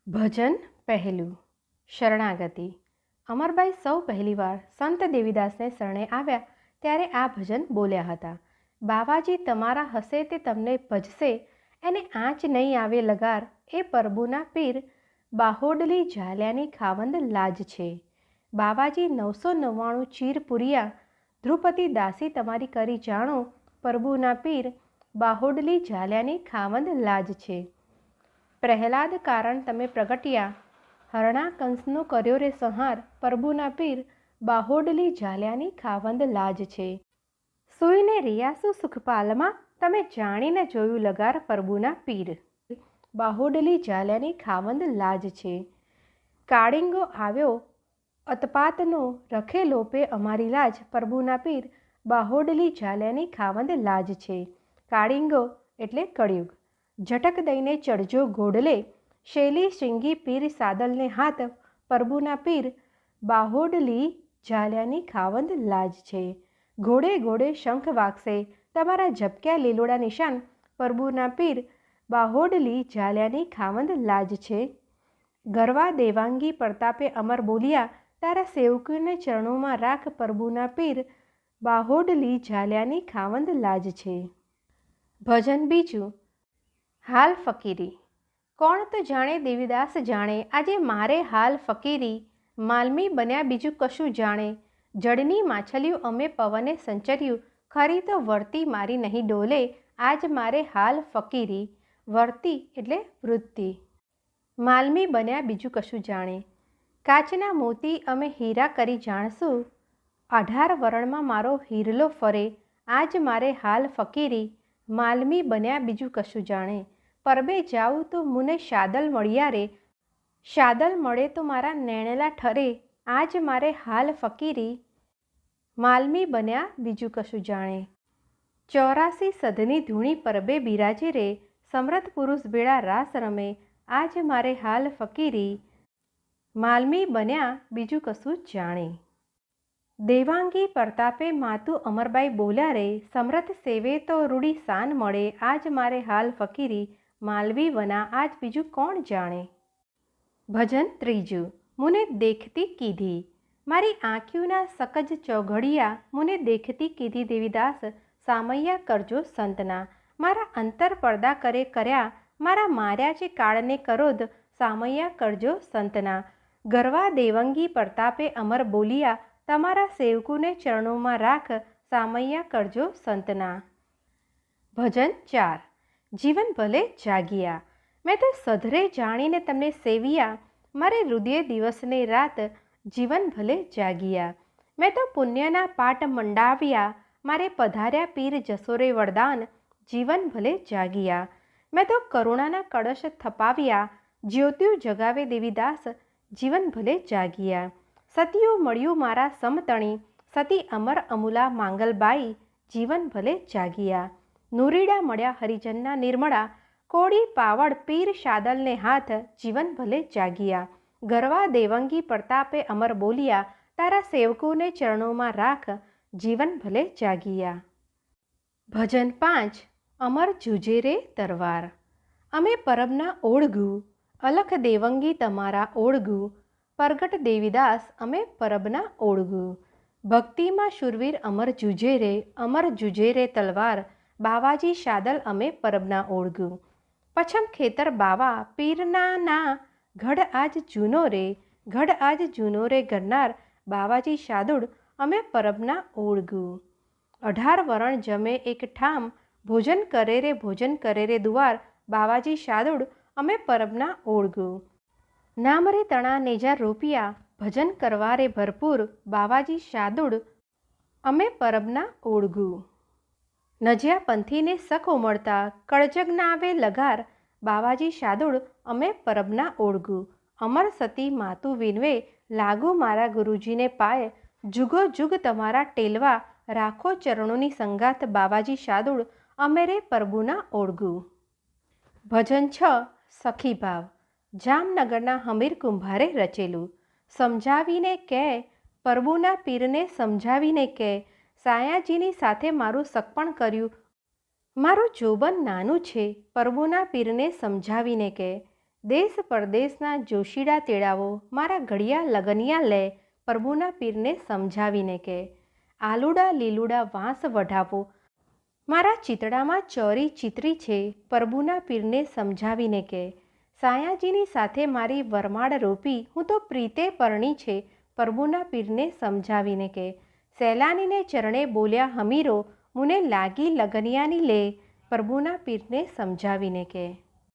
ભજન પહેલું શરણાગતિ। અમરબાઈ સૌ પહેલીવાર સંત દેવીદાસને શરણે આવ્યા ત્યારે આ ભજન બોલ્યા હતા। બાવાજી તમારા હશે તે તમને ભજશે, એને આંચ નહીં આવે લગાર, એ પ્રભુના પીર બાહોડલી ઝાલ્યાની ખાવંદ લાજ છે। બાવાજી 999 ચીર પુરિયા, ધ્રુપતિ દાસી તમારી કરી જાણો, પ્રભુના પીર બાહોડલી ઝાલ્યાની ખાવંદ લાજ છે। પ્રહલાદ કારણ તમે પ્રગટ્યા, હરણા કંસનો કર્યો રે સંહાર, પ્રભુના પીર બાહોડલી ઝાલ્યાની ખાવંદ લાજ છે। સુઈને રિયાસુ સુખપાલમાં, તમે જાણીને જોયું લગાર, પ્રભુના પીર બાહોડલી ઝાલ્યાની ખાવંદ લાજ છે। કાળિંગો આવ્યો અતપાતનો, રખે લોપે અમારી લાજ, પ્રભુના પીર બાહોડલી ઝાલ્યાની ખાવંદ લાજ છે। કાળિંગો એટલે કળિયુગ। ઝટક દઈને ચડજો ઘોડલે, શૈલી શૃંગી પીર સાદલને હાથ, પ્રભુના પીર બાહોડલી ઝાલ્યાની ખાવંદ લાજ છે। ઘોડે ઘોડે શંખ વાગશે, તમારા ઝબક્યા લીલોડા નિશાન, પ્રભુના પીર બાહોડલી ઝાલ્યાની ખાવંદ લાજ છે। ગરવા દેવાંગી પ્રતાપે અમર બોલ્યા, તારા સેવકીને ચરણોમાં રાખ, પ્રભુના પીર બાહોડલી ઝાલ્યાની ખાવંદ લાજ છે। ભજન બીજું હાલ ફકીરી। કોણ તો જાણે દેવીદાસ જાણે, આજે મારે હાલ ફકીરી, માલમી બન્યા બીજું કશું જાણે। જળની માછલીઓ અમે પવને સંચર્યું, ખરી તો વર્તી મારી નહીં ડોલે, આજ મારે હાલ ફકીરી। વર્તી એટલે વૃત્તિ। માલમી બન્યા બીજું કશું જાણે। કાચના મોતી અમે હીરા કરી જાણશું, 18 વરણમાં મારો હીરલો ફરે, આજ મારે હાલ ફકીરી, માલમી બન્યા બીજું કશું જાણે। પરબે જાઉં તો મુને શાદલ મળ્યા રે, શાદલ મળે તો મારા નેણેલા ઠરે, આજ મારે હાલ ફકીરી, માલમી બન્યા બીજું કશું જાણે। 84 સધની ધૂણી પરબે બિરાજે રે, સમર્થ પુરુષ ભેળા રાસ રમે, આજ મારે હાલ ફકીરી, માલમી બન્યા બીજું કશું જાણે। દેવાંગી પ્રતાપે માતુ અમરબાઈ બોલ્યા રે, સમર્થ સેવે તો રૂડી શાન મળે, આજ મારે હાલ ફકીરી, માલવી વના આજ બીજું કોણ જાણે। ભજન ત્રીજું મુને દેખતી કીધી। મારી આંખ્યુના સકજ ચોઘડિયા, મુને દેખતી કીધી દેવીદાસ, સામૈયા કરજો સંતના। મારા અંતર પડદા કરે કર્યા, મારા માર્યા છે કાળને કરોધ, સામૈયા કરજો સંતના। ગરવા દેવંગી પ્રતાપે અમર બોલિયા, તમારા સેવકુને ચરણોમાં રાખ, સામૈયા કરજો સંતના। ભજન 4 જીવન ભલે જાગિયા। મેં તો સધરે જાણીને તમને સેવિયા, મારે હૃદય દિવસને રાત, જીવન ભલે જાગિયા। મેં તો પુણ્યના પાટ મંડાવ્યા, મારે પધાર્યા પીર જસોરે વરદાન, જીવન ભલે જાગિયા। મેં તો કરુણાના કળશ થપાવ્યા, જ્યોતિયું જગાવે દેવીદાસ, જીવન ભલે જાગિયા। સતીયું મળ્યું મારા સમતણી, સતી અમર અમૂલા માંગલબાઈ, જીવન ભલે જાગિયા। નુરીડા મળ્યા હરિજનના નિર્મળા, કોળી પાવડ પીર શાદલને હાથ, જીવન ભલે જાગિયા। ગરવા દેવંગી પ્રતાપે અમર બોલિયા, તારા સેવકોને ચરણોમાં રાખ, જીવન ભલે જાગિયા। ભજન 5 અમર જુજે રે તરવાર। અમે પરબના ઓળઘું, અલખ દેવંગી તમારા ઓળઘું, પ્રગટ દેવીદાસ અમે પરબના ઓળઘું। ભક્તિમાં શુરવીર અમર જુજે રે, અમર જુજે રે તલવાર, બાવાજી શાદલ અમે પરબના ઓળઘું। પછમ ખેતર બાવા પીરના ના, ગઢ આજ જૂનો રે, ગઢ આજ જૂનો રે ગરનાર, બાવાજી શાદુડ અમે પરબના ઓળઘું। 18 વરણ જમે એક ઠામ, ભોજન કરે રે ભોજન કરે રે દુવાર, બાવાજી શાદુડ અમે પરબના ઓળઘું। નામ રે તણા નેજા રોપિયા, ભજન કરવા રે ભરપૂર, બાવાજી શાદુડ અમે પરબના ઓળઘું। નજ્યા પંથીને સખ ઉમળતા, કળજગ નાવે લગાર, બાવાજી શાદુડ અમે પરબના ઓળઘું। અમર સતી માતુ વિનવે, લાગુ મારા ગુરુજીને પાય, જુગો જુગ તમારા ટેલવા, રાખો ચરણોની સંગાથ, બાવાજી શાદુડ અમે રે પ્રભુના ઓળઘું। ભજન 6 સખીભાવ। જામનગરના હમીર કુંભારે રચેલું। સમજાવીને કે પ્રભુના પીરને સમજાવીને કે, સાયાજીની સાથે મારું સગપણ કર્યું, મારું જોબન નાનું છે, પ્રભુના પીરને સમજાવીને કે, દેશ પરદેશના જોશીડા તેડાવો મારા ઘડિયા લગનિયા લે પ્રભુના પીરને સમજાવીને કે આલુડા લીલુડા વાંસ વઢાવો મારા ચિતડામાં ચોરી ચિતરી છે પ્રભુના પીરને સમજાવીને કે સાયાજીની સાથે મારી વરમાળ રોપી હું તો પ્રીતે પરણી છે પ્રભુના પીરને સમજાવીને કે સહેલાનીને ચરણે બોલ્યા હમીરો મુને લાગી લગનિયાની લે પ્રભુના પીરને સમજાવીને કે